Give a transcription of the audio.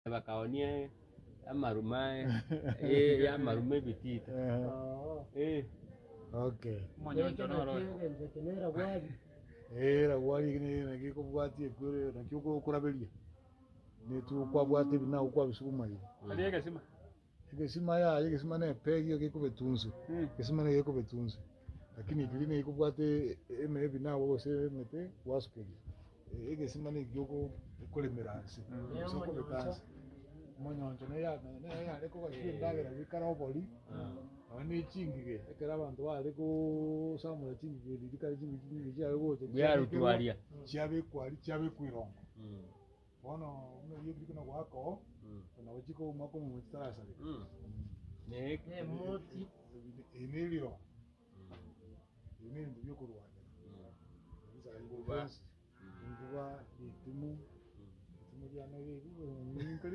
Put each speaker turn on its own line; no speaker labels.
bakaonie amarumae ya marume bitita
Okay.
Monyonjo no
Era wali ne ngiko bwati kure na kyuko kurabelia. Ne tu kwa bwati bina kwa bisuma hiyo.
aliega sima
Ikesima ne pegi ngiko betunze. Ikesima ne ngiko betunze. Lakini kile ne ngiko bwati eme bina wo se mete waspeli. Ikesima ne ngiko kulemeransi. Soko betansi. Monyonjo ne ya leko kwa ndagera bikara oboli. Ani chingige ekera abantu bale ko samura chingige dikari chingige cya gote
bya rutwalia
cyabe kwirongo bono ume yibiri kuna wako na wajiko mako mu tsarasa
ne
moti
iniliro ndio kurwanya biza ngo bas ngo ba itimu ya na